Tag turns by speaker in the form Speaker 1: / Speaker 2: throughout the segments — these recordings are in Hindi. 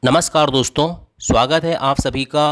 Speaker 1: नमस्कार दोस्तों, स्वागत है आप सभी का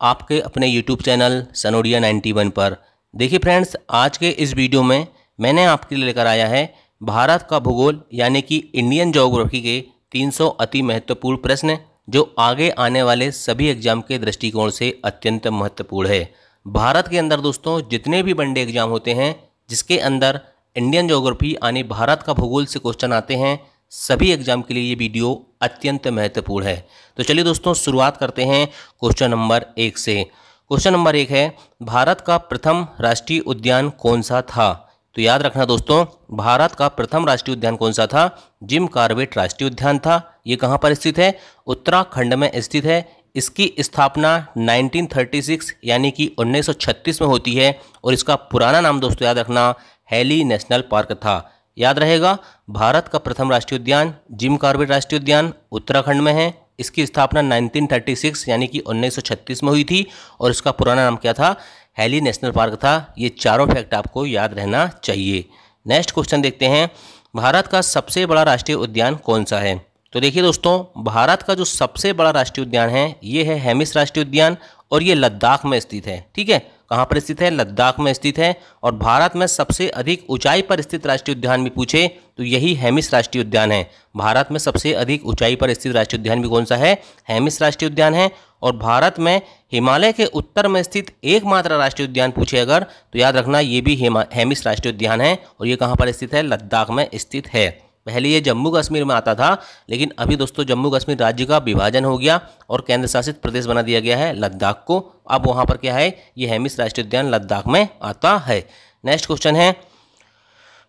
Speaker 1: आपके अपने YouTube चैनल सनोडिया 91 पर। देखिए फ्रेंड्स, आज के इस वीडियो में मैंने आपके लिए लेकर आया है भारत का भूगोल यानी कि इंडियन ज्योग्राफी के 300 अति महत्वपूर्ण प्रश्न जो आगे आने वाले सभी एग्जाम के दृष्टिकोण से अत्यंत महत्वपूर्ण है। भारत के अंदर दोस्तों जितने भी वनडे एग्जाम होते हैं जिसके अंदर इंडियन ज्योग्राफी यानी भारत का भूगोल से क्वेश्चन आते हैं, सभी एग्जाम के लिए ये वीडियो अत्यंत महत्वपूर्ण है। तो चलिए दोस्तों शुरुआत करते हैं क्वेश्चन नंबर 1 से। क्वेश्चन नंबर 1 है, भारत का प्रथम राष्ट्रीय उद्यान कौन सा था? तो याद रखना दोस्तों, भारत का प्रथम राष्ट्रीय उद्यान कौन सा था? जिम कॉर्बेट राष्ट्रीय उद्यान था। ये कहाँ पर स्थित है? उत्तराखंड में स्थित है। इसकी स्थापना 1936 यानी कि 1936 में होती है और इसका पुराना नाम दोस्तों याद रखना हैली नेशनल पार्क था। याद रहेगा, भारत का प्रथम राष्ट्रीय उद्यान जिम कॉर्बेट राष्ट्रीय उद्यान उत्तराखंड में है। इसकी स्थापना 1936 यानी कि 1936 में हुई थी और इसका पुराना नाम क्या था? हैली नेशनल पार्क था। ये चारों फैक्ट आपको याद रहना चाहिए। नेक्स्ट क्वेश्चन देखते हैं, भारत का सबसे बड़ा राष्ट्रीय उद्यान कौन सा है? तो देखिए दोस्तों, भारत का जो सबसे बड़ा राष्ट्रीय उद्यान है ये है हेमिस राष्ट्रीय उद्यान और ये लद्दाख में स्थित है। ठीक है, कहाँ पर स्थित है? लद्दाख में स्थित है। और भारत में सबसे अधिक ऊंचाई पर स्थित राष्ट्रीय उद्यान भी पूछे तो यही हेमिस राष्ट्रीय उद्यान है। भारत में सबसे अधिक ऊंचाई पर स्थित राष्ट्रीय उद्यान भी कौन सा है? हेमिस राष्ट्रीय उद्यान है। और भारत में हिमालय के उत्तर में स्थित एकमात्र राष्ट्रीय उद्यान पूछे अगर तो याद रखना ये भी हेमिस राष्ट्रीय उद्यान है और ये कहाँ पर स्थित है? लद्दाख में स्थित है। पहले ये जम्मू कश्मीर में आता था, लेकिन अभी दोस्तों जम्मू कश्मीर राज्य का विभाजन हो गया और केंद्र शासित प्रदेश बना दिया गया है लद्दाख को। अब वहाँ पर क्या है? ये हेमिस राष्ट्रीय उद्यान लद्दाख में आता है। नेक्स्ट क्वेश्चन है,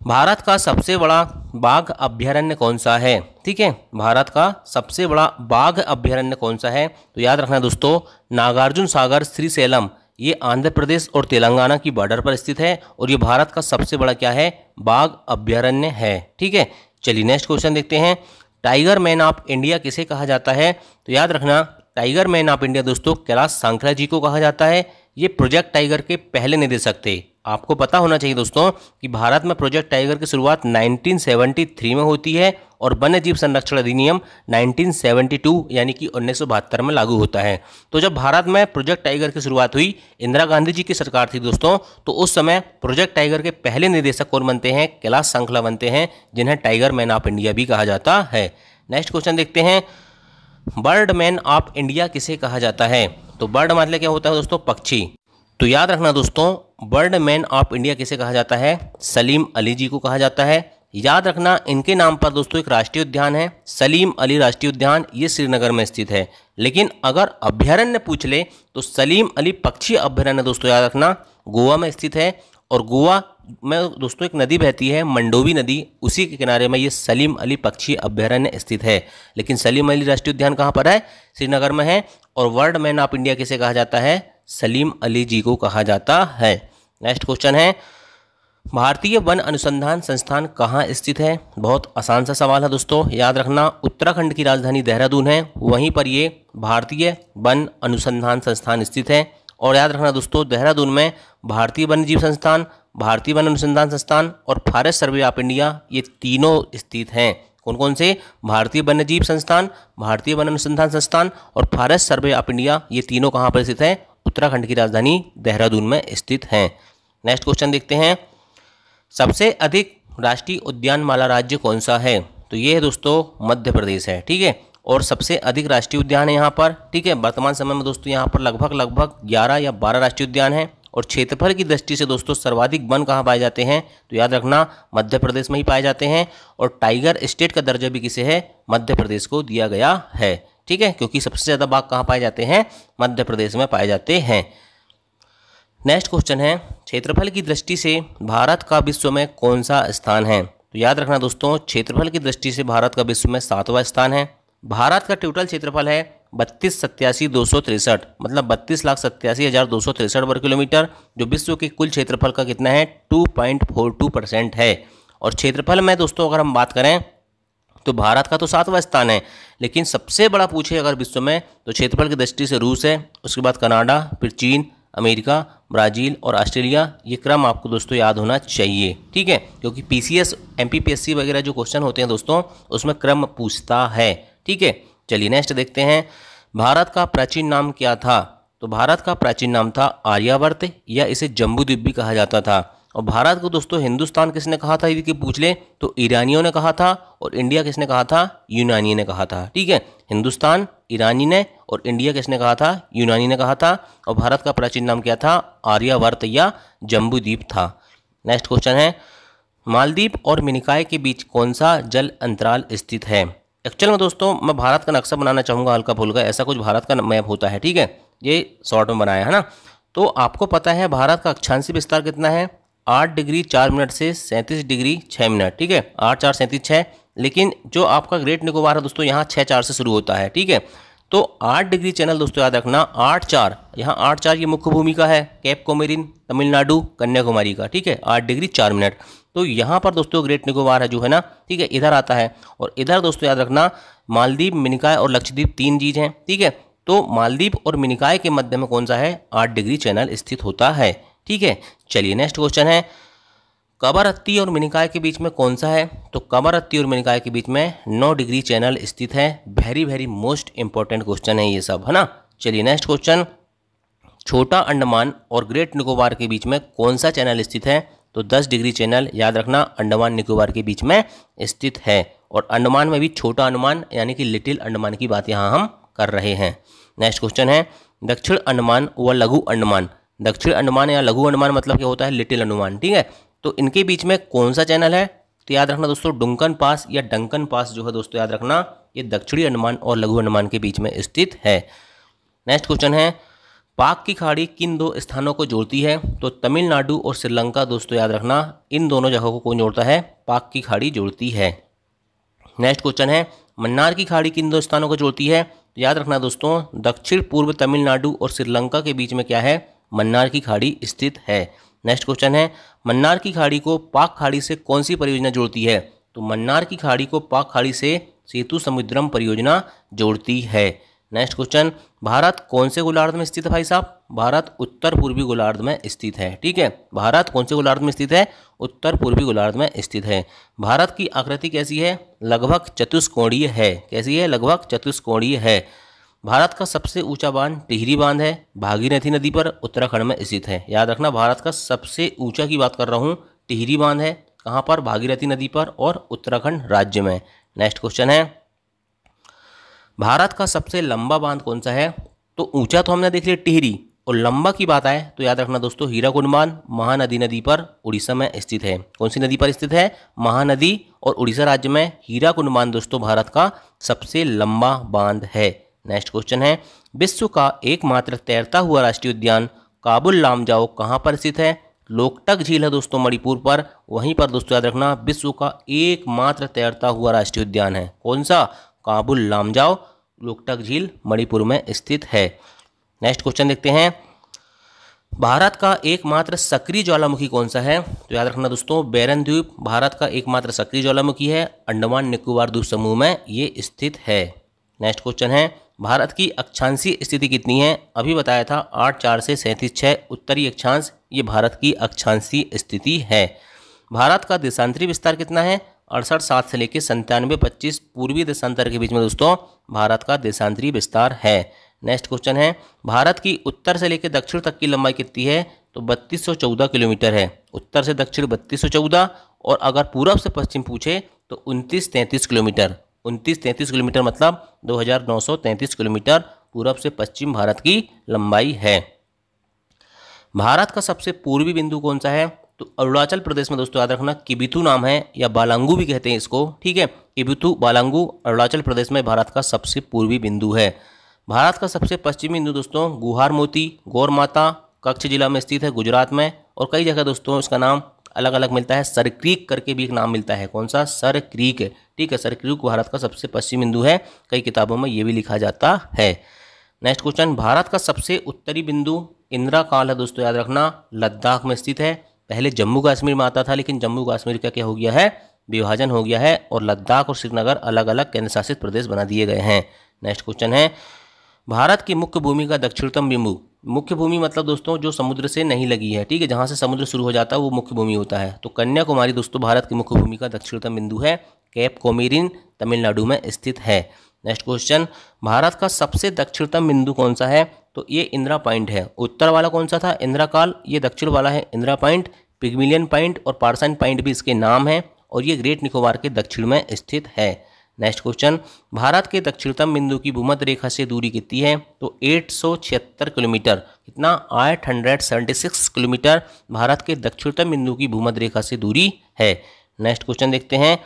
Speaker 1: भारत का सबसे बड़ा बाघ अभ्यारण्य कौन सा है? ठीक है, भारत का सबसे बड़ा बाघ अभ्यारण्य कौन सा है? तो याद रखना दोस्तों, नागार्जुन सागर श्रीशैलम ये आंध्र प्रदेश और तेलंगाना की बॉर्डर पर स्थित है और ये भारत का सबसे बड़ा क्या है? बाघ अभ्यारण्य है। ठीक है, चलिए नेक्स्ट क्वेश्चन देखते हैं, टाइगर मैन ऑफ इंडिया किसे कहा जाता है? तो याद रखना, टाइगर मैन ऑफ इंडिया दोस्तों कैलाश सांखला जी को कहा जाता है। ये प्रोजेक्ट टाइगर के पहले निदेशक थे। आपको पता होना चाहिए दोस्तों कि भारत में प्रोजेक्ट टाइगर की शुरुआत 1973 में होती है और वन्य जीव संरक्षण अधिनियम 1972 यानी कि 1972 में लागू होता है। तो जब भारत में प्रोजेक्ट टाइगर की शुरुआत हुई, इंदिरा गांधी जी की सरकार थी दोस्तों, तो उस समय प्रोजेक्ट टाइगर के पहले निदेशक कौन बनते हैं? कैलाश सांखला बनते हैं, जिन्हें टाइगर मैन ऑफ इंडिया भी कहा जाता है। नेक्स्ट क्वेश्चन देखते हैं, बर्ड मैन ऑफ इंडिया किसे कहा जाता है? तो बर्ड मतलब क्या होता है दोस्तों? पक्षी। तो याद रखना दोस्तों, बर्ड मैन ऑफ इंडिया किसे कहा जाता है? सलीम अली जी को कहा जाता है। याद रखना, इनके नाम पर दोस्तों एक राष्ट्रीय उद्यान है, सलीम अली राष्ट्रीय उद्यान। ये श्रीनगर में स्थित है। लेकिन अगर अभ्यारण्य पूछ ले तो सलीम अली पक्षी अभ्यारण्य दोस्तों याद रखना गोवा में स्थित है। और गोवा में दोस्तों एक नदी बहती है, मंडोवी नदी, उसी के किनारे में ये सलीम अली पक्षी अभ्यारण्य स्थित है। लेकिन सलीम अली राष्ट्रीय उद्यान कहाँ पर है? श्रीनगर में है। और बर्ड मैन ऑफ इंडिया किसे कहा जाता है? सलीम अली जी को कहा जाता है। नेक्स्ट क्वेश्चन है, भारतीय वन अनुसंधान संस्थान कहाँ स्थित है? बहुत आसान सा सवाल है दोस्तों, याद रखना उत्तराखंड की राजधानी देहरादून है, वहीं पर ये भारतीय वन अनुसंधान संस्थान स्थित है। और याद रखना दोस्तों, देहरादून में भारतीय वन्य जीव संस्थान, भारतीय वन अनुसंधान संस्थान और फॉरेस्ट सर्वे ऑफ इंडिया ये तीनों स्थित हैं। कौन कौन से? भारतीय वन्य जीव संस्थान, भारतीय वन अनुसंधान संस्थान और फॉरेस्ट सर्वे ऑफ इंडिया, ये तीनों कहाँ पर स्थित हैं? उत्तराखंड की राजधानी देहरादून में स्थित हैं। नेक्स्ट क्वेश्चन देखते हैं, सबसे अधिक राष्ट्रीय उद्यान वाला राज्य कौन सा है? तो ये है दोस्तों मध्य प्रदेश है। ठीक है, और सबसे अधिक राष्ट्रीय उद्यान है यहाँ पर। ठीक है, वर्तमान समय में दोस्तों यहाँ पर लगभग 11 या 12 राष्ट्रीय उद्यान हैं। और क्षेत्रफल की दृष्टि से दोस्तों सर्वाधिक वन कहाँ पाए जाते हैं? तो याद रखना मध्य प्रदेश में ही पाए जाते हैं। और टाइगर स्टेट का दर्जा भी किसे है? मध्य प्रदेश को दिया गया है। ठीक है, क्योंकि सबसे ज़्यादा बाघ कहाँ पाए जाते हैं? मध्य प्रदेश में पाए जाते हैं। नेक्स्ट क्वेश्चन है, क्षेत्रफल की दृष्टि से भारत का विश्व में कौन सा स्थान है? तो याद रखना दोस्तों, क्षेत्रफल की दृष्टि से भारत का विश्व में 7वां स्थान है। भारत का टोटल क्षेत्रफल है 32,87,263, मतलब 32,87,263 वर्ग किलोमीटर, जो विश्व के कुल क्षेत्रफल का कितना है? 2.42% है। और क्षेत्रफल में दोस्तों अगर हम बात करें तो भारत का तो 7वां स्थान है, लेकिन सबसे बड़ा पूछे अगर विश्व में तो क्षेत्रफल की दृष्टि से रूस है, उसके बाद कनाडा, फिर चीन, अमेरिका, ब्राज़ील और ऑस्ट्रेलिया। ये क्रम आपको दोस्तों याद होना चाहिए। ठीक है, क्योंकि पीसीएस, एमपीपीएससी वगैरह जो क्वेश्चन होते हैं दोस्तों उसमें क्रम पूछता है। ठीक है, चलिए नेक्स्ट देखते हैं, भारत का प्राचीन नाम क्या था? तो भारत का प्राचीन नाम था आर्यावर्त, या इसे जम्बूद्वीप भी कहा जाता था। और भारत को दोस्तों हिंदुस्तान किसने कहा था यदि कि पूछ ले तो ईरानियों ने कहा था, और इंडिया किसने कहा था? यूनानी ने कहा था। ठीक है, हिंदुस्तान ईरानी ने और इंडिया किसने कहा था? यूनानी ने कहा था। और भारत का प्राचीन नाम क्या था? आर्यावर्त या जम्बूद्वीप था। नेक्स्ट क्वेश्चन है, मालदीव और मिनिकॉय के बीच कौन सा जल अंतराल स्थित है? एक्चुअल में दोस्तों मैं भारत का नक्शा बनाना चाहूँगा हल्का फुल्का, ऐसा कुछ भारत का मैप होता है। ठीक है, ये शॉर्ट में बनाया है ना। तो आपको पता है भारत का अक्षांशीय विस्तार कितना है? 8 डिग्री 4 मिनट से 37 डिग्री 6 मिनट। ठीक है, 8 4 37 6। लेकिन जो आपका ग्रेट निकोबार है दोस्तों, यहाँ 6 4 से शुरू होता है। ठीक है, तो 8 डिग्री चैनल दोस्तों याद रखना, 8 4, यहाँ 8 4 ये मुख्य भूमिका है कैप कोमेरिन तमिलनाडु कन्याकुमारी का। ठीक है, 8 डिग्री 4 मिनट। तो यहाँ पर दोस्तों ग्रेट निकोबार है जो है ना, ठीक है, इधर आता है। और इधर दोस्तों याद रखना मालदीव, मिनिकॉय और लक्षद्वीप 3 चीज हैं। ठीक है, तो मालदीव और मिनिकॉय के मध्य में कौन सा है? 8 डिग्री चैनल स्थित होता है। ठीक है, चलिए नेक्स्ट क्वेश्चन है, कवरत्ती और मिनिकॉय के बीच में कौन सा है? तो कवरत्ती और मिनिकॉय के बीच में 9 डिग्री चैनल स्थित है। Very very most important question है ये सब, है ना। चलिए नेक्स्ट क्वेश्चन, छोटा अंडमान और ग्रेट निकोबार के बीच में कौन सा चैनल स्थित है? तो 10 डिग्री चैनल याद रखना अंडमान निकोबार के बीच में स्थित है। और अंडमान में भी छोटा अंडमान यानी कि लिटिल अंडमान की बात यहाँ हम कर रहे हैं। नेक्स्ट क्वेश्चन है, दक्षिण अंडमान व लघु अंडमान। दक्षिण अंडमान या लघु अंडमान मतलब क्या होता है? लिटिल अंडमान। ठीक है, तो इनके बीच में कौन सा चैनल है? तो याद रखना दोस्तों डुंकन पास या डंकन पास जो है दोस्तों याद रखना, ये दक्षिणी अंडमान और लघु अंडमान के बीच में स्थित है। नेक्स्ट क्वेश्चन है, पाक की खाड़ी किन 2 स्थानों को जोड़ती है? तो तमिलनाडु और श्रीलंका दोस्तों याद रखना, इन दोनों जगहों को कौन जोड़ता है? पाक की खाड़ी जोड़ती है। नेक्स्ट क्वेश्चन है, मन्नार की खाड़ी किन 2 स्थानों को जोड़ती है? तो याद रखना दोस्तों दक्षिण पूर्व तमिलनाडु और श्रीलंका के बीच में क्या है? मन्नार की खाड़ी स्थित है। नेक्स्ट क्वेश्चन है, मन्नार की खाड़ी को पाक खाड़ी से कौन सी परियोजना जोड़ती है? तो मन्नार की खाड़ी को पाक खाड़ी से सेतु समुद्रम परियोजना जोड़ती है। नेक्स्ट क्वेश्चन, भारत कौन से गोलार्ध में स्थित है भाई साहब? भारत उत्तर पूर्वी गोलार्ध में स्थित है। ठीक है, भारत कौन से गोलार्ध में स्थित है? उत्तर पूर्वी गोलार्ध में स्थित है। भारत की आकृति कैसी है? लगभग चतुष्कोणीय है। कैसी है? लगभग चतुष्कोणीय है। भारत का सबसे ऊंचा बांध टिहरी बांध है, भागीरथी नदी पर उत्तराखंड में स्थित है। याद रखना भारत का सबसे ऊंचा की बात कर रहा हूँ, टिहरी बांध है। कहाँ पर? भागीरथी नदी पर और उत्तराखंड राज्य में। नेक्स्ट क्वेश्चन है, भारत का सबसे लंबा बांध कौन सा है? तो ऊंचा तो हमने देख लिया टिहरी, और लंबा की बात आए तो याद रखना दोस्तों हीराकुंड बांध महानदी नदी पर उड़ीसा में स्थित है। कौन सी नदी पर स्थित है? महानदी, और उड़ीसा राज्य में हीराकुंड बांध दोस्तों भारत का सबसे लंबा बांध है। नेक्स्ट क्वेश्चन है, विश्व का एकमात्र तैरता हुआ राष्ट्रीय उद्यान काबुल लामजाओ कहाँ पर स्थित है? लोकटक झील है दोस्तों मणिपुर पर, वहीं पर दोस्तों याद रखना विश्व का एकमात्र तैरता हुआ राष्ट्रीय उद्यान है। कौन सा? काबुल लामजाओ, लोकटक झील मणिपुर में स्थित है। नेक्स्ट क्वेश्चन देखते हैं, भारत का एकमात्र सक्रिय ज्वालामुखी कौन सा है? तो याद रखना दोस्तों बैरन द्वीप भारत का एकमात्र सक्रिय ज्वालामुखी है, अंडमान निकोबार द्वीप समूह में ये स्थित है। नेक्स्ट क्वेश्चन है, भारत की अक्षांशीय स्थिति कितनी है? अभी बताया था 8 4 से 37 6 उत्तरी अक्षांश, ये भारत की अक्षांशीय स्थिति है। भारत का देशांतरी विस्तार कितना है? 68 7 से लेकर 97 25 पूर्वी देशांतर के बीच में दोस्तों भारत का देशांतरी विस्तार है। नेक्स्ट क्वेश्चन है, भारत की उत्तर से लेकर दक्षिण तक की लंबाई कितनी है? तो 3214 किलोमीटर है। उत्तर से दक्षिण 3214, और अगर पूर्व से पश्चिम पूछे तो 2933 किलोमीटर। 2933 किलोमीटर मतलब 2933 किलोमीटर पूर्व से पश्चिम भारत की लंबाई है। भारत का सबसे पूर्वी बिंदु कौन सा है? तो अरुणाचल प्रदेश में दोस्तों याद रखना किबिथु नाम है, या बालांगू भी कहते हैं इसको। ठीक है, किबिथु बालांगू अरुणाचल प्रदेश में भारत का सबसे पूर्वी बिंदु है। भारत का सबसे पश्चिमी बिंदु दोस्तों गुहार मोती गौर माता कच्छ जिला में स्थित है गुजरात में, और कई जगह दोस्तों इसका नाम अलग अलग मिलता है। सर क्रीक करके भी एक नाम मिलता है। कौन सा? Sir creek. ठीक है, सर क्रीक भारत का सबसे पश्चिमी बिंदु है, कई किताबों में ये भी लिखा जाता है। नेक्स्ट क्वेश्चन, भारत का सबसे उत्तरी बिंदु इंदिरा काल है दोस्तों याद रखना, लद्दाख में स्थित है। पहले जम्मू कश्मीर में आता था, लेकिन जम्मू कश्मीर का क्या हो गया है? विभाजन हो गया है, और लद्दाख और श्रीनगर अलग अलग केंद्र शासित प्रदेश बना दिए गए हैं। नेक्स्ट क्वेश्चन है, भारत की मुख्य भूमि का दक्षिणतम बिंदु। मुख्य भूमि मतलब दोस्तों जो समुद्र से नहीं लगी है। ठीक है, जहां से समुद्र शुरू हो जाता है वो मुख्य भूमि होता है। तो कन्याकुमारी दोस्तों भारत की मुख्य भूमि का दक्षिणतम बिंदु है, कैप कोमेरिन तमिलनाडु में स्थित है। नेक्स्ट क्वेश्चन, भारत का सबसे दक्षिणतम बिंदु कौन सा है? तो ये इंदिरा पॉइंट है। उत्तर वाला कौन सा था? इंदिरा काल। ये दक्षिण वाला है इंदिरा पॉइंट। पिग्मिलियन पॉइंट और पार्सन पॉइंट भी इसके नाम है और ये ग्रेट निकोबार के दक्षिण में स्थित है। नेक्स्ट क्वेश्चन, भारत के दक्षिणतम बिंदु की भूमध्य रेखा से दूरी कितनी है? तो 876 किलोमीटर। कितना? 876 किलोमीटर भारत के दक्षिणतम बिंदु की भूमध्य रेखा से दूरी है। नेक्स्ट क्वेश्चन देखते हैं,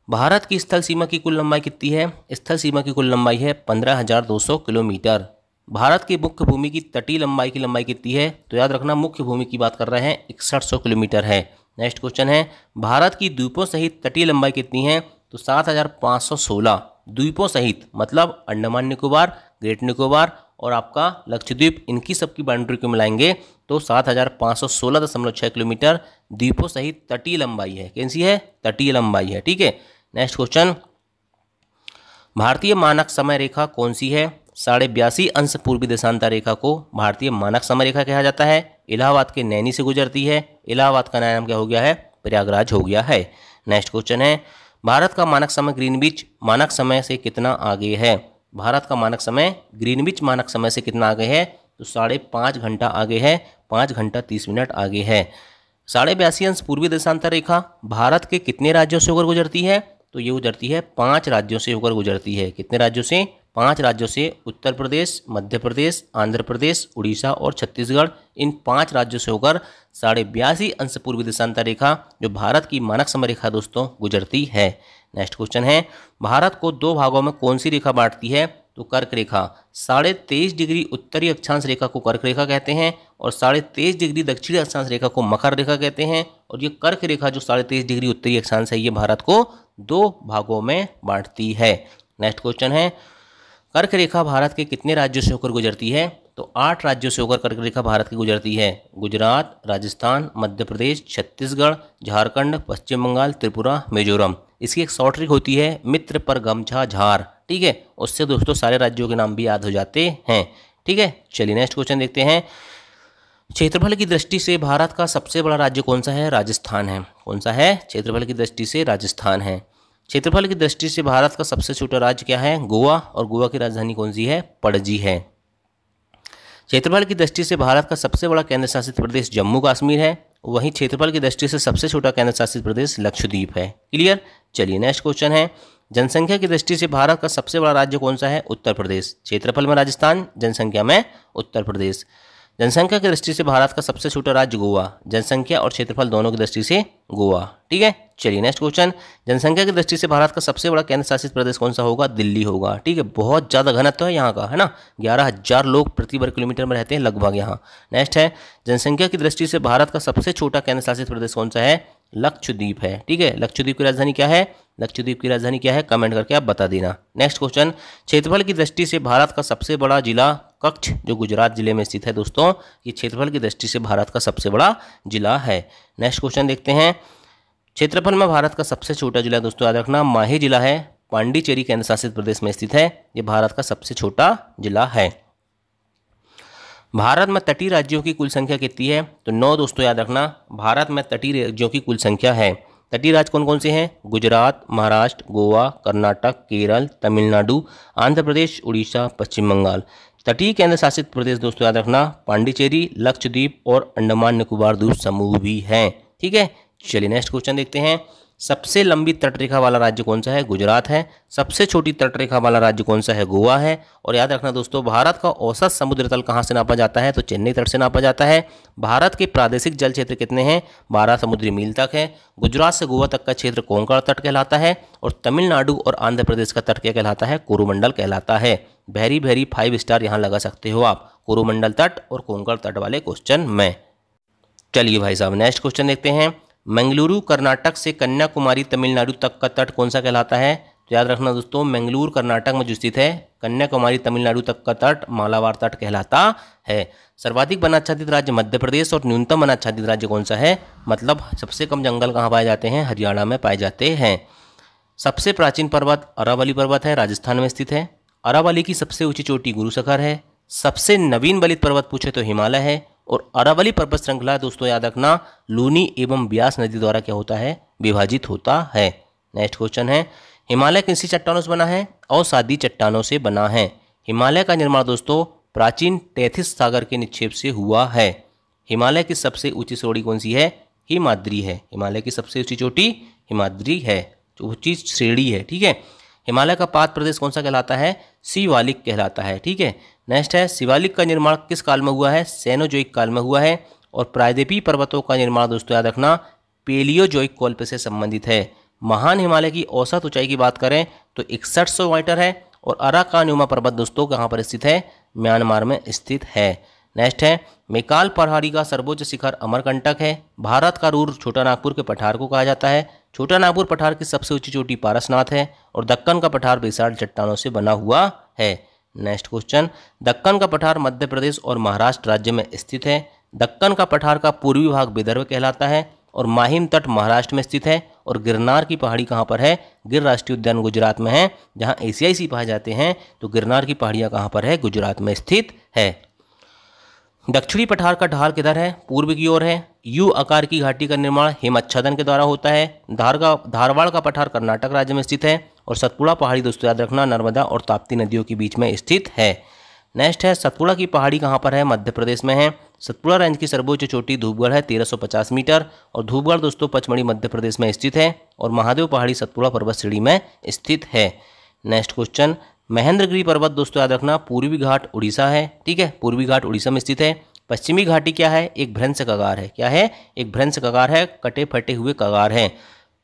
Speaker 1: भारत की स्थल सीमा की कुल लंबाई कितनी है? स्थल सीमा की कुल लंबाई है 15,200 किलोमीटर। भारत की मुख्य भूमि की तटीय लंबाई की लंबाई कितनी है? तो याद रखना मुख्य भूमि की बात कर रहे हैं, 6100 किलोमीटर है। नेक्स्ट क्वेश्चन है, भारत की द्वीपों सहित तटीय लंबाई कितनी है? तो 7,516। द्वीपों सहित मतलब अंडमान निकोबार, ग्रेट निकोबार और आपका लक्षद्वीप, इनकी सबकी बाउंड्री को मिलाएंगे तो 7,516.6 किलोमीटर द्वीपों सहित तटीय लंबाई है। कैसी है? तटीय लंबाई है। ठीक है। नेक्स्ट क्वेश्चन, भारतीय मानक समय रेखा कौन सी है? 82.5 अंश पूर्वी देशांतर रेखा को भारतीय मानक समय रेखा कहा जाता है। इलाहाबाद के नैनी से गुजरती है। इलाहाबाद का नया नाम क्या हो गया है? प्रयागराज हो गया है। नेक्स्ट क्वेश्चन है, भारत का मानक समय ग्रीनविच मानक समय से कितना आगे है? भारत का मानक समय ग्रीनविच मानक समय से कितना आगे है? तो 5.5 घंटा आगे है, 5 घंटा 30 मिनट आगे है। 82.5 अंश पूर्वी देशांतर रेखा भारत के कितने राज्यों से होकर गुजरती है? तो ये गुजरती है 5 राज्यों से होकर गुजरती है। कितने राज्यों से? 5 राज्यों से। उत्तर प्रदेश, मध्य प्रदेश, आंध्र प्रदेश, उड़ीसा और छत्तीसगढ़, इन 5 राज्यों से होकर 82.5 अंश पूर्वी देशांतर रेखा जो भारत की मानक समय रेखा दोस्तों गुजरती है। नेक्स्ट क्वेश्चन है, भारत को 2 भागों में कौन सी रेखा बांटती है? तो कर्क रेखा। 23.5 डिग्री उत्तरी अक्षांश रेखा को कर्क रेखा कहते हैं और 23.5 डिग्री दक्षिणी अक्षांश रेखा को मकर रेखा कहते हैं। और ये कर्क रेखा जो 23.5 डिग्री उत्तरी अक्षांश है, ये भारत को 2 भागों में बांटती है। नेक्स्ट क्वेश्चन है, कर्क रेखा भारत के कितने राज्यों से होकर गुजरती है? तो 8 राज्यों से होकर कर्क रेखा भारत की गुजरती है। गुजरात, राजस्थान, मध्य प्रदेश, छत्तीसगढ़, झारखंड, पश्चिम बंगाल, त्रिपुरा, मिजोरम। इसकी एक शॉर्ट ट्रिक होती है मित्र पर गमछा झार। ठीक है, उससे दोस्तों सारे राज्यों के नाम भी याद हो जाते हैं। ठीक है, चलिए नेक्स्ट क्वेश्चन देखते हैं, क्षेत्रफल की दृष्टि से भारत का सबसे बड़ा राज्य कौन सा है? राजस्थान है। कौन सा है? क्षेत्रफल की दृष्टि से राजस्थान है। क्षेत्रफल की दृष्टि से भारत का सबसे छोटा राज्य क्या है? गोवा। और गोवा की राजधानी कौन सी है? पणजी है। क्षेत्रफल की दृष्टि से भारत का सबसे बड़ा केंद्र शासित प्रदेश जम्मू कश्मीर है। वहीं क्षेत्रफल की दृष्टि से सबसे छोटा केंद्र शासित प्रदेश लक्षद्वीप है। क्लियर? चलिए नेक्स्ट क्वेश्चन है, जनसंख्या की दृष्टि से भारत का सबसे बड़ा राज्य कौन सा है? उत्तर प्रदेश। क्षेत्रफल में राजस्थान, जनसंख्या में उत्तर प्रदेश। जनसंख्या की दृष्टि से भारत का सबसे छोटा राज्य गोवा। जनसंख्या और क्षेत्रफल दोनों की दृष्टि से गोवा। ठीक है, चलिए नेक्स्ट क्वेश्चन, जनसंख्या की दृष्टि से भारत का सबसे बड़ा केंद्र शासित प्रदेश कौन सा होगा? दिल्ली होगा। ठीक है, बहुत ज़्यादा घनत्व है यहाँ का, है ना। 11,000 लोग प्रति वर्ग किलोमीटर में रहते हैं लगभग यहाँ। नेक्स्ट है, जनसंख्या की दृष्टि से भारत का सबसे छोटा केंद्र शासित प्रदेश कौन सा है? लक्षद्वीप है। ठीक है, लक्षद्वीप की राजधानी क्या है? लक्षद्वीप की राजधानी क्या है? कमेंट करके आप बता देना। नेक्स्ट क्वेश्चन, क्षेत्रफल की दृष्टि से भारत का सबसे बड़ा जिला कच्छ जो गुजरात जिले में स्थित है दोस्तों, ये क्षेत्रफल की दृष्टि से भारत का सबसे बड़ा जिला है। नेक्स्ट क्वेश्चन देखते हैं, क्षेत्रफल में भारत का सबसे छोटा जिला दोस्तों याद रखना माही जिला है। पांडिचेरी केंद्र शासित प्रदेश में स्थित है। ये भारत का सबसे छोटा जिला है। भारत में तटीय राज्यों की कुल संख्या कितनी है? तो 9 दोस्तों याद रखना, भारत में तटीय राज्यों की कुल संख्या है। तटीय राज्य कौन कौन से हैं? गुजरात, महाराष्ट्र, गोवा, कर्नाटक, केरल, तमिलनाडु, आंध्र प्रदेश, उड़ीसा, पश्चिम बंगाल। तटीय केंद्र शासित प्रदेश दोस्तों याद रखना पांडिचेरी, लक्षद्वीप और अंडमान निकोबार द्वीप समूह भी हैं। ठीक है, चलिए नेक्स्ट क्वेश्चन देखते हैं, सबसे लंबी तटरेखा वाला राज्य कौन सा है? गुजरात है। सबसे छोटी तटरेखा वाला राज्य कौन सा है? गोवा है। और याद रखना दोस्तों, भारत का औसत समुद्र तल कहाँ से नापा जाता है? तो चेन्नई तट से नापा जाता है। भारत के प्रादेशिक जल क्षेत्र कितने हैं? 12 समुद्री मील तक है। गुजरात से गोवा तक का क्षेत्र कोंकण तट कहलाता है और तमिलनाडु और आंध्र प्रदेश का तट क्या कहलाता है? कोरोमंडल कहलाता है। वेरी वेरी 5 स्टार यहाँ लगा सकते हो आप कोरोमंडल तट और कोंकण तट वाले क्वेश्चन में। चलिए भाई साहब नेक्स्ट क्वेश्चन देखते हैं, मंगलुरु कर्नाटक से कन्याकुमारी तमिलनाडु तक का तट कौन सा कहलाता है? तो याद रखना दोस्तों, मंगलुरु कर्नाटक में जो स्थित है, कन्याकुमारी तमिलनाडु तक का तट मालाबार तट कहलाता है। सर्वाधिक वनाच्छादित राज्य मध्य प्रदेश और न्यूनतम वनाच्छादित राज्य कौन सा है? मतलब सबसे कम जंगल कहाँ पाए जाते हैं? हरियाणा में पाए जाते हैं। सबसे प्राचीन पर्वत अरावली पर्वत है, राजस्थान में स्थित है। अरावली की सबसे ऊंची चोटी गुरु शिखर है। सबसे नवीन बलित पर्वत पूछे तो हिमालय है। और अरावली पर्वत श्रृंखला दोस्तों याद रखना लूनी एवं ब्यास नदी द्वारा क्या होता है? विभाजित होता है। नेक्स्ट क्वेश्चन है, हिमालय किन सी चट्टानों से बना है? अवसादी चट्टानों से बना है। हिमालय का निर्माण दोस्तों प्राचीन टेथिस सागर के निक्षेप से हुआ है। हिमालय की सबसे ऊंची श्रेणी कौन सी है? हिमाद्री है। हिमालय की सबसे ऊंची चोटी हिमाद्री है, जो ऊंची श्रेणी है। ठीक है। हिमालय का पाद प्रदेश कौन सा कहलाता है? शिवालिक कहलाता है। ठीक है। नेक्स्ट है, शिवालिक का निर्माण किस काल में हुआ है? सेनोजोइक काल में हुआ है। और प्रायद्वीपीय पर्वतों का निर्माण दोस्तों याद रखना पेलियोजोइक कल्प से संबंधित है। महान हिमालय की औसत ऊंचाई की बात करें तो 6100 मीटर है। और अराकानयुमा पर्वत दोस्तों कहाँ पर स्थित है? म्यांमार में स्थित है। नेक्स्ट है, मैकाल पहाड़ी का सर्वोच्च शिखर अमरकंटक है। भारत का रूर छोटा नागपुर के पठार को कहा जाता है। छोटा नागपुर पठार की सबसे ऊंची चोटी पारसनाथ है। और दक्कन का पठार विशाल चट्टानों से बना हुआ है। नेक्स्ट क्वेश्चन, दक्कन का पठार मध्य प्रदेश और महाराष्ट्र राज्य में स्थित है। दक्कन का पठार का पूर्वी भाग विदर्भ कहलाता है। और माहिम तट महाराष्ट्र में स्थित है। और गिरनार की पहाड़ी कहाँ पर है? गिर राष्ट्रीय उद्यान गुजरात में है। जहाँ एशियाई सिंह पाए जाते हैं, तो गिरनार की पहाड़ियाँ कहाँ पर है? गुजरात में स्थित है। दक्षिणी पठार का ढाल किधर है? पूर्व की ओर है। यू आकार की घाटी का निर्माण हिमच्छादन के द्वारा होता है। धारवाड़ का पठार कर्नाटक राज्य में स्थित है। और सतपुड़ा पहाड़ी दोस्तों याद रखना नर्मदा और ताप्ती नदियों के बीच में स्थित है। नेक्स्ट है, सतपुड़ा की पहाड़ी कहाँ पर है? मध्य प्रदेश में है। सतपुड़ा रेंज की सर्वोच्च चोटी धूपगढ़ है 1350 मीटर। और धूपगढ़ दोस्तों पचमढ़ी मध्य प्रदेश में स्थित है। और महादेव पहाड़ी सतपुड़ा पर्वत श्रेणी में स्थित है। नेक्स्ट क्वेश्चन, महेंद्रगिरी पर्वत दोस्तों याद रखना पूर्वी घाट उड़ीसा है। ठीक है, पूर्वी घाट उड़ीसा में स्थित है। पश्चिमी घाटी क्या है? एक भ्रंश कगार है। क्या है? एक भ्रंश कगार है, कटे फटे हुए कगार है।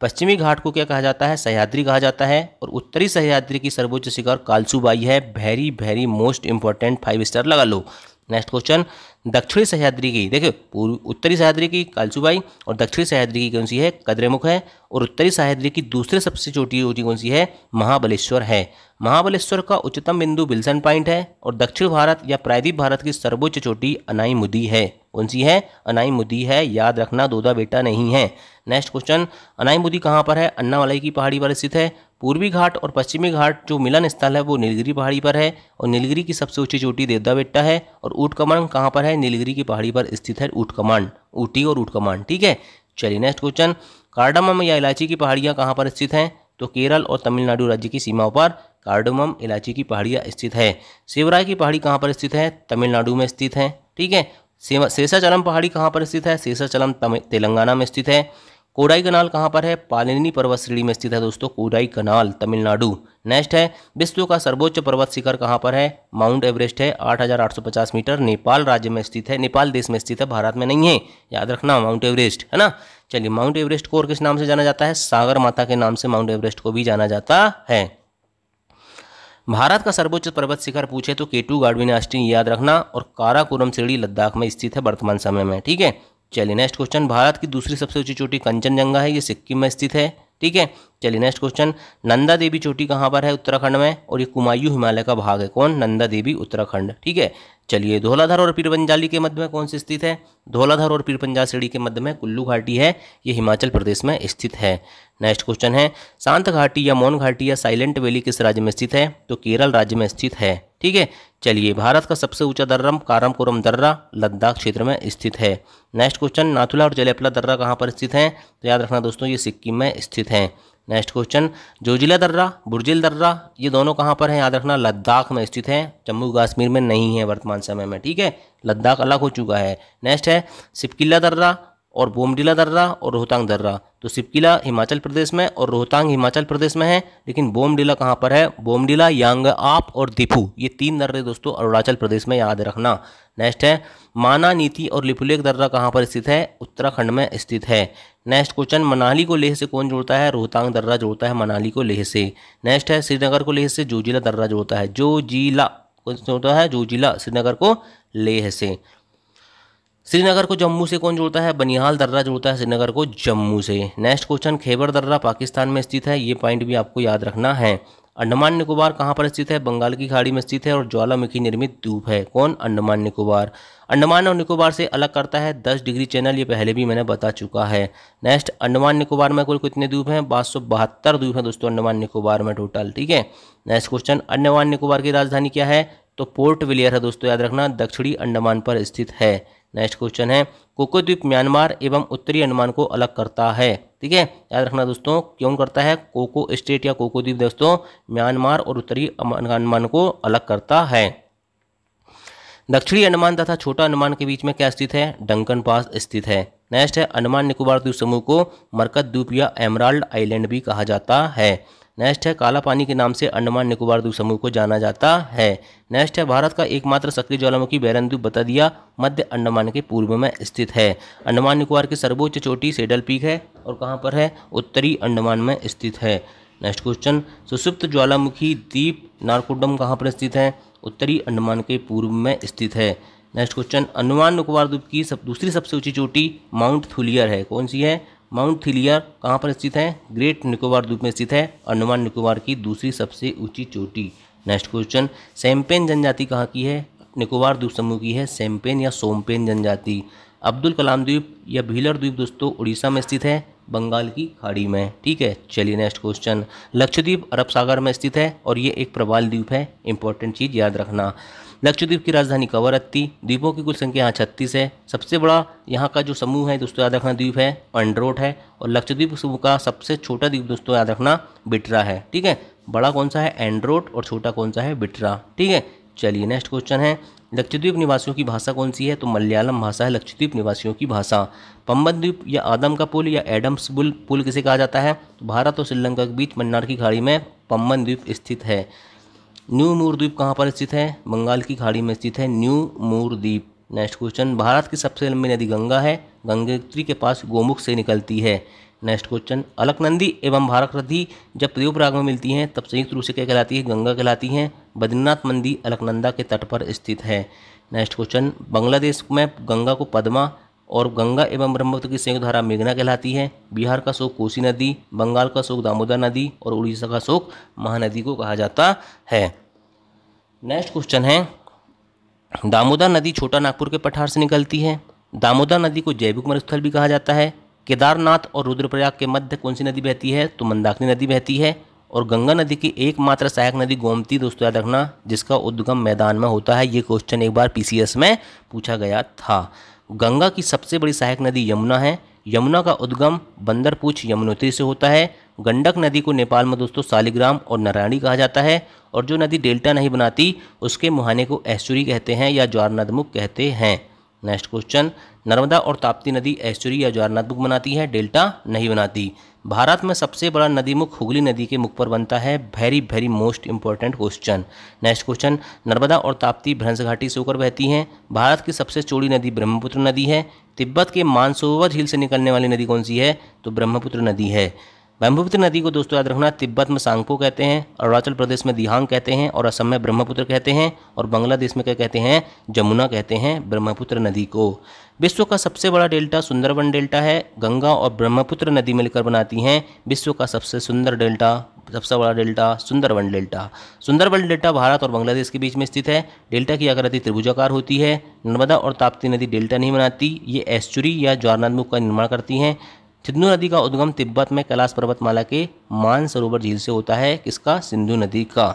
Speaker 1: पश्चिमी घाट को क्या कहा जाता है? सह्याद्री कहा जाता है। और उत्तरी सह्याद्री की सर्वोच्च शिखर कालसूबाई है। Very very most important, 5 star लगा लो। नेक्स्ट क्वेश्चन, दक्षिणी सह्याद्री की देखिए उत्तरी सह्याद्री की कालसूबाई और दक्षिणी सह्याद्री की कौन सी है? कद्रेमुख है। और उत्तरी सह्याद्री की दूसरी सबसे छोटी चोटी कौन सी है? महाबलेश्वर है। महाबलेश्वर का उच्चतम बिंदु विल्सन पॉइंट है। और दक्षिण भारत या प्रायद्वीप भारत की सर्वोच्च चोटी अनाईमुदी है। कौन सी है? अनाईमुदी है। याद रखना, दोदा बेटा नहीं है। नेक्स्ट क्वेश्चन, अनाईमुदी कहाँ पर है? अन्नामलाई की पहाड़ी पर स्थित है। पूर्वी घाट और पश्चिमी घाट जो मिलन स्थल है वो नीलगिरी पहाड़ी पर है। और नीलगिरी की सबसे ऊंची चोटी देवदा बेट्टा है। और ऊट कमान कहाँ पर है? नीलगिरी की पहाड़ी पर स्थित है ऊट कमान, ऊटी और ऊट कमान। ठीक है। चलिए नेक्स्ट क्वेश्चन, कार्डामम या इलायची की पहाड़ियाँ कहाँ पर स्थित हैं? तो केरल और तमिलनाडु राज्य की सीमाओं पर कार्डामम इलायची की पहाड़ियाँ स्थित है। सेवराय की पहाड़ी कहाँ पर स्थित है? तमिलनाडु में स्थित है। ठीक है। शेषाचलम पहाड़ी कहाँ पर स्थित है? शेषाचलम तेलंगाना में स्थित है। कोडाई कनाल कहाँ पर है? पालिनी पर्वत श्रेणी में स्थित है दोस्तों, कोडाई कनाल तमिलनाडु। नेक्स्ट है, विश्व का सर्वोच्च पर्वत शिखर कहाँ पर है? माउंट एवरेस्ट है 8850 मीटर, नेपाल राज्य में स्थित है, नेपाल देश में स्थित है, भारत में नहीं है, याद रखना माउंट एवरेस्ट है ना। चलिए, माउंट एवरेस्ट को और किस नाम से जाना जाता है? सागर माता के नाम से माउंट एवरेस्ट को भी जाना जाता है। भारत का सर्वोच्च पर्वत शिखर पूछे तो केटू गाडविन ऑस्टिन याद रखना, और काराकोरम श्रेणी लद्दाख में स्थित है वर्तमान समय में। ठीक है। चलिए नेक्स्ट क्वेश्चन, भारत की दूसरी सबसे ऊंची चोटी कंचनजंगा है, ये सिक्किम में स्थित है। ठीक है। चलिए नेक्स्ट क्वेश्चन, नंदा देवी चोटी कहाँ पर है? उत्तराखंड में, और ये कुमायूं हिमालय का भाग है। कौन? नंदा देवी उत्तराखंड। ठीक है। चलिए, धौलाधार और पीरपंजाली के मध्य में कौन सी स्थित है? धौलाधार और पीरपंजाल श्रेणी के मध्य में कुल्लू घाटी है, ये हिमाचल प्रदेश में स्थित है। नेक्स्ट क्वेश्चन है, शांत घाटी या मौन घाटी या साइलेंट वैली किस राज्य में स्थित है? तो केरल राज्य में स्थित है। ठीक है। चलिए, भारत का सबसे ऊंचा दर्रा काराकोरम दर्रा लद्दाख क्षेत्र में स्थित है। नेक्स्ट क्वेश्चन, नाथुला और जलेपला दर्रा कहाँ पर स्थित है? तो याद रखना दोस्तों, ये सिक्किम में स्थित है। नेक्स्ट क्वेश्चन, जोजिला दर्रा बुर्जिल दर्रा ये दोनों कहाँ पर हैं? याद रखना लद्दाख में स्थित है, जम्मू कश्मीर में नहीं है वर्तमान समय में। ठीक है, लद्दाख अलग हो चुका है। नेक्स्ट है सिपकिला दर्रा और बोमडिला दर्रा और रोहतांग दर्रा। तो सिपकिला हिमाचल प्रदेश में और रोहतांग हिमाचल प्रदेश में है, लेकिन बोमडिला कहाँ पर है? बोमडिला, यांगआप और दिफू ये 3 दर्रे दोस्तों अरुणाचल प्रदेश में, याद रखना। नेक्स्ट है, माना नीति और लिपुलेख दर्रा कहाँ पर स्थित है? उत्तराखंड में स्थित है। नेक्स्ट क्वेश्चन, मनाली को लेह से कौन जोड़ता है? रोहतांग दर्रा जोड़ता है मनाली को लेह से। नेक्स्ट है, श्रीनगर को लेह से जोजिला दर्रा जोड़ता है। जोजिला कौन जोड़ता है? जोजिला श्रीनगर को लेह से। श्रीनगर को जम्मू से कौन जोड़ता है? बनिहाल दर्रा जोड़ता है श्रीनगर को जम्मू से। नेक्स्ट क्वेश्चन, खैबर दर्रा पाकिस्तान में स्थित है, ये पॉइंट भी आपको याद रखना है। अंडमान निकोबार कहाँ पर स्थित है? बंगाल की खाड़ी में स्थित है और ज्वालामुखी निर्मित द्वीप है। कौन? अंडमान निकोबार। अंडमान और निकोबार से अलग करता है 10 डिग्री चैनल, ये पहले भी मैंने बता चुका है। नेक्स्ट, अंडमान निकोबार में कुल कितने द्वीप हैं? 572 द्वीप हैं दोस्तों अंडमान निकोबार में टोटल। ठीक है। नेक्स्ट क्वेश्चन, अंडमान निकोबार की राजधानी क्या है? तो पोर्ट विलियर है दोस्तों, याद रखना, दक्षिणी अंडमान पर स्थित है। नेक्स्ट क्वेश्चन है, कोको द्वीप म्यांमार एवं उत्तरी अंडमान को अलग करता है। ठीक है, याद रखना दोस्तों, क्यों करता है? कोको स्टेट या कोको द्वीप दोस्तों म्यांमार और उत्तरी अंडमान को अलग करता है। दक्षिणी अंडमान तथा छोटा अंडमान के बीच में क्या स्थित है? डंकन पास स्थित है। नेक्स्ट है, अंडमान निकोबार द्वीप समूह को मरकत द्वीप या एमराल्ड आइलैंड भी कहा जाता है। नेक्स्ट है, काला पानी के नाम से अंडमान निकोबार द्वीप समूह को जाना जाता है। नेक्स्ट है, भारत का एकमात्र सक्रिय ज्वालामुखी बैरन द्वीप बता दिया, मध्य अंडमान के पूर्व में स्थित है। अंडमान निकोबार की सर्वोच्च चोटी सेडल पीक है और कहाँ पर है? उत्तरी अंडमान में स्थित है। नेक्स्ट क्वेश्चन, सुषुप्त ज्वालामुखी द्वीप नारकोडम कहाँ पर स्थित है? उत्तरी अंडमान के पूर्व में स्थित है। नेक्स्ट क्वेश्चन, अंडमान निकोबार द्वीप की दूसरी सबसे ऊंची चोटी माउंट थुलियर है। कौन सी है? माउंट थुलियर कहाँ पर स्थित है? ग्रेट निकोबार द्वीप में स्थित है, अंडमान निकोबार की दूसरी सबसे ऊंची चोटी। नेक्स्ट क्वेश्चन, सैम्पेन जनजाति कहाँ की है? निकोबार द्वीप समूह की है सैम्पेन या सोमपेन जनजाति। अब्दुल कलाम द्वीप या व्हीलर द्वीप दोस्तों उड़ीसा में स्थित है, बंगाल की खाड़ी में। ठीक है, चलिए नेक्स्ट क्वेश्चन, लक्षद्वीप अरब सागर में स्थित है और ये एक प्रवाल द्वीप है। इंपॉर्टेंट चीज़ याद रखना। लक्षद्वीप की राजधानी कवरत्ती। द्वीपों की कुल संख्या यहाँ 36 है। सबसे बड़ा यहाँ का जो समूह है दोस्तों याद रखना द्वीप है अंडरोट है, और लक्षद्वीप समूह का सबसे छोटा द्वीप दोस्तों याद रखना बिटरा है। ठीक है, बड़ा कौन सा है? एंड्रोट, और छोटा कौन सा है? बिटरा। ठीक है, चलिए नेक्स्ट क्वेश्चन है, लक्षद्वीप निवासियों की भाषा कौन सी है? तो मलयालम भाषा है लक्षद्वीप निवासियों की भाषा। पंबन द्वीप या आदम का पुल या एडम्स पुल किसे कहा जाता है? तो भारत और श्रीलंका के बीच मन्नार की खाड़ी में पंबन द्वीप स्थित है। न्यू मूर द्वीप कहाँ पर स्थित है? बंगाल की खाड़ी में स्थित है न्यू मूर द्वीप। नेक्स्ट क्वेश्चन, भारत की सबसे लंबी नदी गंगा है, गंगोत्री के पास गोमुख से निकलती है। नेक्स्ट क्वेश्चन, अलकनंदी एवं भारतरथी जब प्रयाग में मिलती हैं तब संयुक्त रूप से क्या कहलाती है? गंगा कहलाती हैं। बद्रीनाथ मंदिर अलकनंदा के तट पर स्थित है। नेक्स्ट क्वेश्चन, बांग्लादेश में गंगा को पद्मा और गंगा एवं ब्रह्मपुत्र की संयुक्त धारा मेघना कहलाती है। बिहार का शोक कोसी नदी, बंगाल का शोक दामोदर नदी और उड़ीसा का शोक महानदी को कहा जाता है। नेक्स्ट क्वेश्चन है, दामोदर नदी छोटा नागपुर के पठार से निकलती है। दामोदर नदी को जैविक मरुस्थल भी कहा जाता है। केदारनाथ और रुद्रप्रयाग के मध्य कौन सी नदी बहती है? तो मंदाकिनी नदी बहती है। और गंगा नदी की एकमात्र सहायक नदी गोमती दोस्तों याद रखना, जिसका उद्गम मैदान में होता है। ये क्वेश्चन एक बार पीसीएस में पूछा गया था। गंगा की सबसे बड़ी सहायक नदी यमुना है। यमुना का उद्गम बंदरपूछ यमुनोत्री से होता है। गंडक नदी को नेपाल में दोस्तों शालिग्राम और नारायणी कहा जाता है। और जो नदी डेल्टा नहीं बनाती उसके मुहाने को एस्चुरी कहते हैं या ज्वारनदमुख कहते हैं। नेक्स्ट क्वेश्चन, नर्मदा और ताप्ती नदी एस्चुरी या ज्वारनदमुख बनाती है, डेल्टा नहीं बनाती। भारत में सबसे बड़ा नदीमुख हुगली नदी के मुख पर बनता है। Very most important question. Next question, Narmada और ताप्ती भ्रंश घाटी से होकर बहती हैं। भारत की सबसे चौड़ी नदी ब्रह्मपुत्र नदी है। तिब्बत के मानसरोवर झील से निकलने वाली नदी कौन सी है? तो ब्रह्मपुत्र नदी है। ब्रह्मपुत्र नदी को दोस्तों याद रखना, तिब्बत में सांगपो कहते हैं, अरुणाचल प्रदेश में दिहांग कहते हैं, और असम में ब्रह्मपुत्र कहते हैं, और बांग्लादेश में क्या कहते हैं? जमुना कहते हैं ब्रह्मपुत्र नदी को। विश्व का सबसे बड़ा डेल्टा सुंदरवन डेल्टा है। गंगा और ब्रह्मपुत्र नदी मिलकर बनाती हैं विश्व का सबसे सुंदर डेल्टा, सबसे बड़ा delta Sundarban delta. Sundarban delta Bharat और बांग्लादेश के बीच में स्थित है। डेल्टा की आकृति त्रिभुजाकार होती है। नर्मदा और ताप्ती नदी डेल्टा नहीं बनाती, ये एस्चुरी या ज्वारनदमुख का निर्माण करती हैं। सिंधु नदी का उद्गम तिब्बत में कैलाश पर्वतमाला के मानसरोवर झील से होता है। किसका? सिंधु नदी का।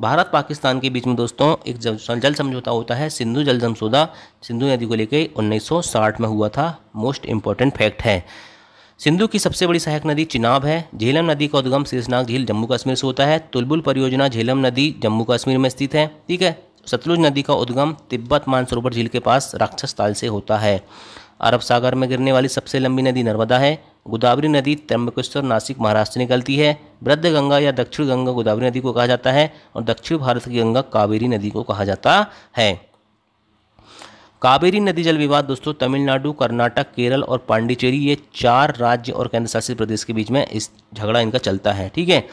Speaker 1: भारत पाकिस्तान के बीच में दोस्तों एक जल समझौता होता है, सिंधु जल समझौता, सिंधु नदी को लेकर 1960 में हुआ था। मोस्ट इंपॉर्टेंट फैक्ट है। सिंधु की सबसे बड़ी सहायक नदी चिनाब है। झेलम नदी का उद्गम शेषनाग झील जम्मू कश्मीर से होता है। तुलबुल परियोजना झेलम नदी जम्मू कश्मीर में स्थित है। ठीक है। सतलुज नदी का उद्गम तिब्बत मानसरोवर झील के पास राक्षस ताल से होता है। अरब सागर में गिरने वाली सबसे लंबी नदी नर्मदा है। गोदावरी नदी त्र्यंबकेश्वर नासिक महाराष्ट्र से निकलती है। वृद्ध गंगा या दक्षिण गंगा गोदावरी नदी को कहा जाता है, और दक्षिण भारत की गंगा कावेरी नदी को कहा जाता है। कावेरी नदी जल विवाद दोस्तों तमिलनाडु, कर्नाटक, केरल और पांडिचेरी, ये 4 राज्य और केंद्र शासित प्रदेश के बीच में इस झगड़ा इनका चलता है। ठीक है।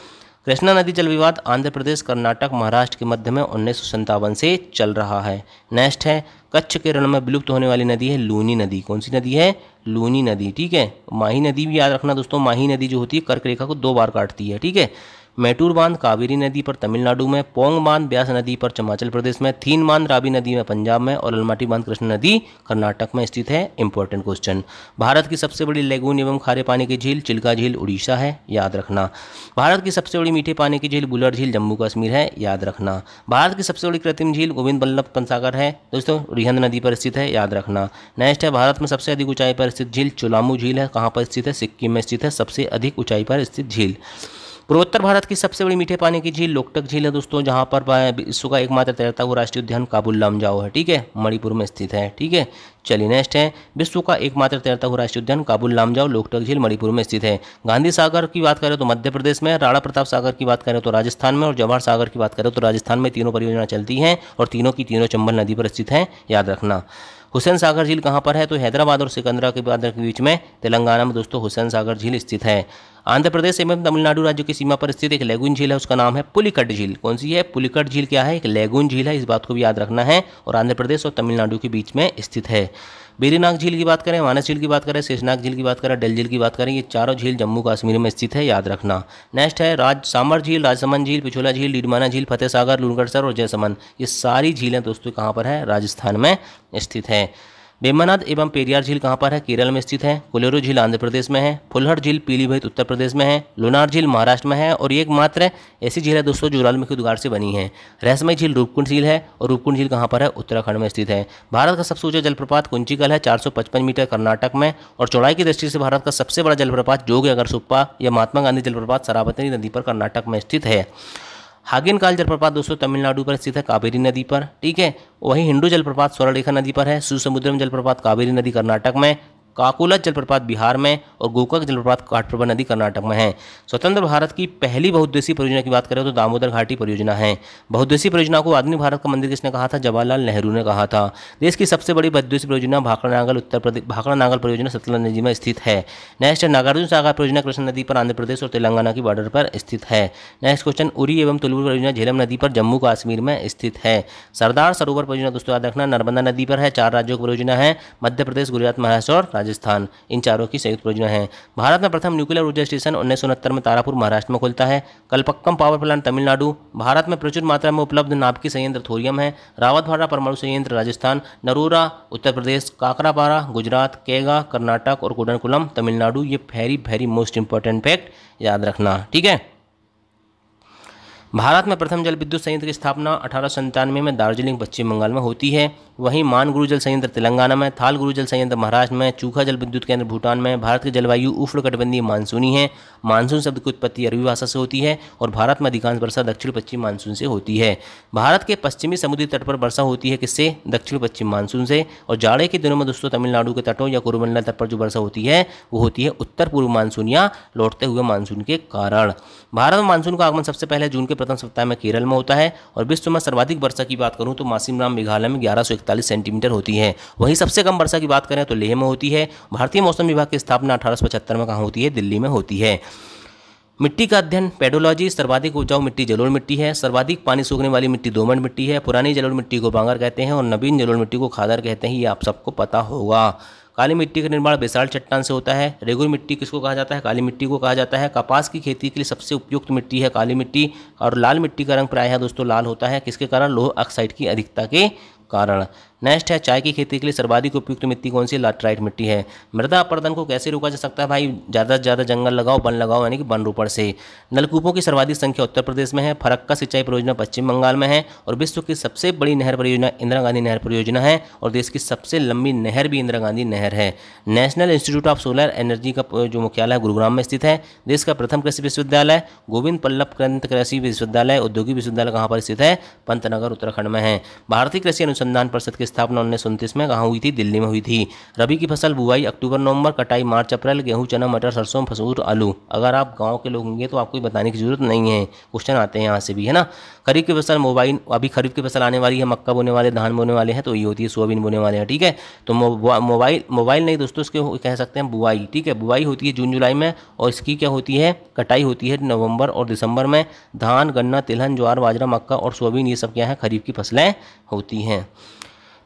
Speaker 1: कृष्णा नदी जल विवाद आंध्र प्रदेश, कर्नाटक, महाराष्ट्र के मध्य में 1957 से चल रहा है। नेक्स्ट है, कच्छ के रण में विलुप्त होने वाली नदी है लूनी नदी। कौन सी नदी है? लूनी नदी। ठीक है। माही नदी भी याद रखना दोस्तों, माही नदी जो होती है कर्क रेखा को 2 बार काटती है। ठीक है। मैटूर बांध कावेरी नदी पर तमिलनाडु में, पोंग बांध ब्यास नदी पर हिमाचल प्रदेश में, थीन बांध रावी नदी में पंजाब में और अलमाटी बांध कृष्ण नदी कर्नाटक में स्थित है। Important question. भारत की सबसे बड़ी लेगून एवं खारे पानी की झील चिल्का झील उड़ीसा है, याद रखना। भारत की सबसे बड़ी मीठे पानी की झील बुलर झील जम्मू कश्मीर है, याद रखना। भारत की सबसे बड़ी कृत्रिम झील गोविंद बल्लभ पंत सागर है दोस्तों, रिहंद नदी पर स्थित है, याद रखना। नेक्स्ट है, भारत में सबसे अधिक ऊंचाई पर स्थित झील चुलामू झील है, कहाँ पर स्थित है? सिक्किम में स्थित है, सबसे अधिक ऊंचाई पर स्थित झील। पूर्वोत्तर भारत की सबसे बड़ी मीठे पानी की झील लोकटक झील है दोस्तों, जहां पर विश्व का एकमात्र तैरता हुआ राष्ट्रीय उद्यान काबुल लामजाओ है, ठीक है, मणिपुर में स्थित है, ठीक है। चलिए नेक्स्ट है, विश्व का एकमात्र तैरता हुआ राष्ट्रीय उद्यान काबुल लामजाओ लोकटक झील मणिपुर में स्थित है। गांधी सागर की बात करें तो मध्य प्रदेश में, राणा प्रताप सागर की बात करें तो राजस्थान में और जवाहर सागर की बात करें तो राजस्थान में। तीनों परियोजना चलती हैं और तीनों की तीनों चंबल नदी पर स्थित हैं, याद रखना। हुसैन सागर झील कहाँ पर है? तो हैदराबाद और सिकंदराबाद के बीच में तेलंगाना में दोस्तों हुसैन सागर झील स्थित है। आंध्र प्रदेश एवं तमिलनाडु राज्यों की सीमा पर स्थित एक लेगून झील है, उसका नाम है पुलिकट झील। कौन सी है? पुलिकट झील क्या है? एक लेगून झील है, इस बात को भी याद रखना है, और आंध्र प्रदेश और तमिलनाडु के बीच में स्थित है। बेरीनाग झील की बात करें, मानस झील की बात करें, शेषनाग झील की बात करें, डल झील की बात करें, ये चारों झील जम्मू कश्मीर में स्थित है, याद रखना। नेक्स्ट है, सांबर झील, राजसमंद झील, पिछोला झील, डीडमाना झील, फतेह सागर, लूणगढ़सर और जयसमंद, ये सारी झीलें दोस्तों कहाँ पर है? राजस्थान में स्थित है। वेम्बनाड एवं पेरियार झील कहाँ पर है? केरल में स्थित है। कोलेरू झील आंध्र प्रदेश में है। फुलहर झील पीलीभीत उत्तर प्रदेश में है। लोनार झील महाराष्ट्र में है और ये एकमात्र ऐसी झील है दोस्तों जो ज्वालामुखी उद्गार से बनी है। रहस्यमय झील रूपकुंड झील है और रूपकुंड झील कहाँ पर है? उत्तराखंड में स्थित है। भारत का सबसे ऊंचा जलप्रपात कुंचिकल है 455 मीटर कर्नाटक में, और चौड़ाई की दृष्टि से भारत का सबसे बड़ा जलप्रपात जोग अगरसुप्पा या महात्मा गांधी जलप्रपात शरावती नदी पर कर्नाटक में स्थित है। हागिनकाल जलप्रपात दोस्तों तमिलनाडु पर स्थित है कावेरी नदी पर, ठीक है। वहीं हिंडू जलप्रपात स्वर्णरेखा नदी पर है। सुसमुद्रम जलप्रपात कावेरी नदी कर्नाटक में, काकुलत जलप्रपात बिहार में और गोकाक जलप्रपात काठप्रभा नदी कर्नाटक में है। स्वतंत्र भारत की पहली बहुउद्देशीय परियोजना की बात करें तो दामोदर घाटी परियोजना है। बहुउद्देशीय परियोजना को आधुनिक भारत का मंदिर किसने कहा था? जवाहरलाल नेहरू ने कहा था। देश की सबसे बड़ी बहुउद्देशीय परियोजना भाखड़ा नागल उत्तर प्रदेश, भाखड़ा नागल परियोजना सतलज नदी में स्थित है। नेक्स्ट है, नागार्जुन सागर परियोजना कृष्ण नदी पर आंध्र प्रदेश और तेलंगाना की बॉर्डर पर स्थित है। नेक्स्ट क्वेश्चन, उरी एवं तुलुर परियोजना झेलम नदी पर जम्मू कश्मीर में स्थित है। सरदार सरोवर परियोजना दोस्तों याद रखना नर्मदा नदी पर है। 4 राज्यों की परियोजना है, मध्य प्रदेश, गुजरात, महाराष्ट्र और राजस्थान, इन चारों की संयुक्त परियोजना है। भारत में प्रथम न्यूक्लियर ऊर्जा स्टेशन 1969 में तारापुर महाराष्ट्र में खुलता है। Kalpakkam power plant Tamil Nadu. भारत में प्रचुर मात्रा में उपलब्ध नाभिकीय संयंत्र थोरियम है। रावतवाड़ा परमाणु संयंत्र राजस्थान, नरोरा उत्तर प्रदेश, काकरापारा गुजरात, केगा कर्नाटक और कुडनकुलम तमिलनाडु। ये वेरी मोस्ट इंपॉर्टेंट फैक्ट याद रखना, ठीक है। भारत में प्रथम जल विद्युत संयंत्र की स्थापना 1897 में दार्जिलिंग पश्चिम बंगाल में होती है। वहीं मानगुरु जल संयंत्र तेलंगाना में, थालगुरु जल संयंत्र महाराष्ट्र में, चूखा जल विद्युत केंद्र भूटान में। भारत की जलवायु उष्णकटिबंधीय मानसूनी है। मानसून शब्द की उत्पत्ति अरबी भाषा से होती है और भारत में अधिकांश वर्षा दक्षिण पश्चिम मानसून से होती है। भारत के पश्चिमी समुद्री तट पर वर्षा होती है किससे? दक्षिण पश्चिम मानसून से। और जाड़े के दिनों में दोस्तों तमिलनाडु के तटों या कोरोमंडल तट पर जो वर्षा होती है वो होती है उत्तर पूर्व मानसून या लौटते हुए मानसून के कारण। भारत में मानसून का आगमन सबसे पहले जून के प्रथम सप्ताह में केरल में होता है। और विश्व में सर्वाधिक वर्षा की बात करूं तो मासिमराम मेघालय में 1141 सेंटीमीटर होती है। वहीं सबसे कम वर्षा की बात करें तो लेह में होती है। भारतीय मौसम विभाग की स्थापना 1875 में कहाँ होती है? दिल्ली में होती है। मिट्टी का अध्ययन पेडोलॉजी। सर्वाधिक उपजाऊ मिट्टी जलोढ़ मिट्टी है। सर्वाधिक पानी सूखने वाली मिट्टी दोमट मिट्टी है। पुरानी जलोढ़ मिट्टी को बांगर कहते हैं और नवीन जलोढ़ मिट्टी को खादर कहते हैं, ये आप सबको पता होगा। काली मिट्टी का निर्माण बेसाल्ट चट्टान से होता है। रेगुर मिट्टी किसको कहा जाता है? काली मिट्टी को कहा जाता है। कपास की खेती के लिए सबसे उपयुक्त मिट्टी है काली मिट्टी। और लाल मिट्टी का रंग प्रायः दोस्तों लाल होता है, किसके कारण? लौह ऑक्साइड की अधिकता के कारण। नेक्स्ट है, चाय की खेती के लिए सर्वाधिक उपयुक्त मिट्टी कौन सी? लैटराइट मिट्टी है। मृदा अपरदन को कैसे रोका जा सकता है भाई? ज़्यादा से ज़्यादा जंगल लगाओ, वन लगाओ, यानी कि वन रोपण से। नलकूपों की सर्वाधिक संख्या उत्तर प्रदेश में है। फरक्का सिंचाई परियोजना पश्चिम बंगाल में है। और विश्व की सबसे बड़ी नहर परियोजना इंदिरा गांधी नहर परियोजना है और देश की सबसे लंबी नहर भी इंदिरा गांधी नहर है। National institute of solar energy का जो मुख्यालय है गुरुग्राम में स्थित है। देश का प्रथम कृषि विश्वविद्यालय गोविंद बल्लभ पंत कृषि विश्वविद्यालय औद्योगिक विश्वविद्यालय कहाँ पर स्थित है? पंतनगर उत्तराखंड में है। भारतीय कृषि अनुसंधान परिषद की स्थापना 1929 में कहाँ हुई थी? दिल्ली में हुई थी। रबी की फसल बुआई अक्टूबर नवंबर, कटाई मार्च अप्रैल। गेहूं, चना, मटर, सरसों, मसूर, आलू। अगर आप गांव के लोग होंगे तो आपको बताने की जरूरत नहीं है, क्वेश्चन आते हैं यहाँ से भी, है ना। खरीफ की फसल मोबाइल, अभी खरीफ की फसल आने वाली है, मक्का बोने वाले, धान बोने वाले हैं, तो ये होती है सोयाबीन बोने वाले हैं, ठीक है। तो मोबाइल नहीं दोस्तों, इसके कह सकते हैं बुआई, ठीक है। बुआई होती है जून जुलाई में और इसकी क्या होती है? कटाई होती है नवंबर और दिसंबर में। धान, गन्ना, तिलहन, ज्वार, बाजरा, मक्का और सोयाबीन, ये सब क्या है? खरीफ की फसलें होती हैं।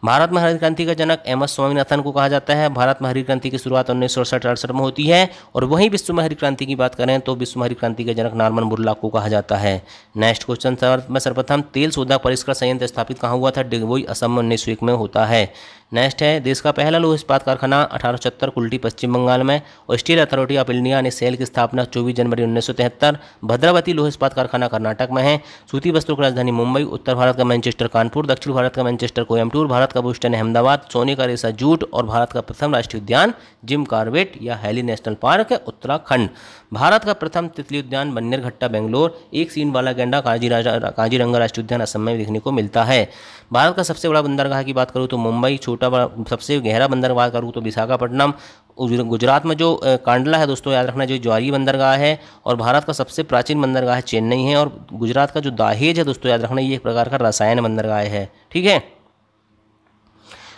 Speaker 1: भारत में हरित क्रांति का जनक एम एस स्वामीनाथन को कहा जाता है। भारत में हरित क्रांति की शुरुआत 1967 में होती है। और वहीं विश्व में हरित क्रांति की बात करें तो विश्व में हरित क्रांति के जनक नॉर्मन बोरलॉग को कहा जाता है। नेक्स्ट क्वेश्चन में सर्वप्रथम तेल शोधक परिष्करण संयंत्र स्थापित कहाँ हुआ था? डिगबोई, असम में 1901 में होता है। नेक्स्ट है, देश का पहला लौह इस्पात कारखाना 1876 कुल्टी, पश्चिम बंगाल में। और स्टील अथॉरिटी ऑफ इंडिया ने सेल की स्थापना 24 जनवरी 1973 भद्रावती लौह इस्पात कारखाना कर्नाटक में है। सूती वस्त्रों की राजधानी मुंबई, उत्तर भारत का मैनचेस्टर कानपुर, दक्षिण भारत का मैनचेस्टर कोयम्बटूर, भारत का बोस्टन अहमदाबाद, सोने का रेशा जूट और भारत का प्रथम राष्ट्रीय उद्यान जिम कॉर्बेट या Hailey national park Uttarakhand. Bharat का प्रथम तितली उद्यान बन्नेरघट्टा बेंगलोर। एक सींग वाला गैंडा काजीरंगा राष्ट्रीय उद्यान असम में देखने को मिलता है। भारत का सबसे बड़ा बंदरगाह की बात करूँ तो मुंबई, सबसे गहरा बंदरगाह करूँ तो विशाखापट्टनम। गुजरात में जो कांडला है दोस्तों याद रखना, जो ज्वारी बंदरगाह है। और भारत का सबसे प्राचीन बंदरगाह चेन्नई है। और गुजरात का जो दाहेज है दोस्तों याद रखना, ये एक प्रकार का रसायन बंदरगाह है। ठीक है,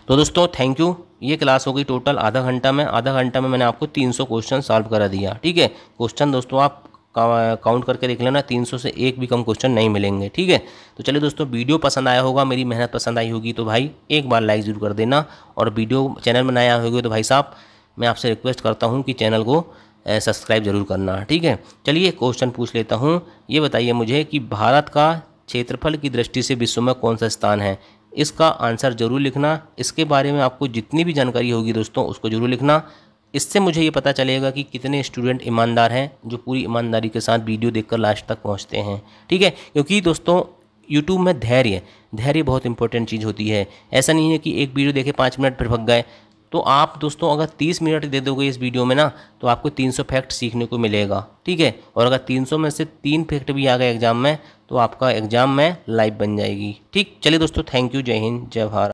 Speaker 1: तो दोस्तों थैंक यू। ये क्लास हो गई टोटल आधा घंटा में मैंने आपको 300 क्वेश्चन सॉल्व करा दिया। ठीक है, क्वेश्चन दोस्तों आप काउंट करके देख लेना, 300 से एक भी कम क्वेश्चन नहीं मिलेंगे। ठीक है, तो चलिए दोस्तों, वीडियो पसंद आया होगा, मेरी मेहनत पसंद आई होगी तो भाई एक बार लाइक ज़रूर कर देना। और वीडियो चैनल में नया होगी तो भाई साहब मैं आपसे रिक्वेस्ट करता हूँ कि चैनल को सब्सक्राइब जरूर करना। ठीक है, चलिए क्वेश्चन पूछ लेता हूँ। ये बताइए मुझे कि भारत का क्षेत्रफल की दृष्टि से विश्व में कौन सा स्थान है? इसका आंसर जरूर लिखना। इसके बारे में आपको जितनी भी जानकारी होगी दोस्तों उसको जरूर लिखना। इससे मुझे ये पता चलेगा कि कितने स्टूडेंट ईमानदार हैं जो पूरी ईमानदारी के साथ वीडियो देखकर लास्ट तक पहुंचते हैं। ठीक है, क्योंकि दोस्तों यूट्यूब में धैर्य बहुत इंपॉर्टेंट चीज़ होती है। ऐसा नहीं है कि एक वीडियो देखे 5 मिनट फिर भग गए। तो आप दोस्तों अगर 30 मिनट दे दोगे इस वीडियो में ना, तो आपको 300 फैक्ट सीखने को मिलेगा। ठीक है, और अगर 300 में से 3 फैक्ट भी आ गए एग्जाम में तो आपका एग्जाम में लाइव बन जाएगी। ठीक, चलिए दोस्तों, थैंक यू, जय हिंद, जय भारत।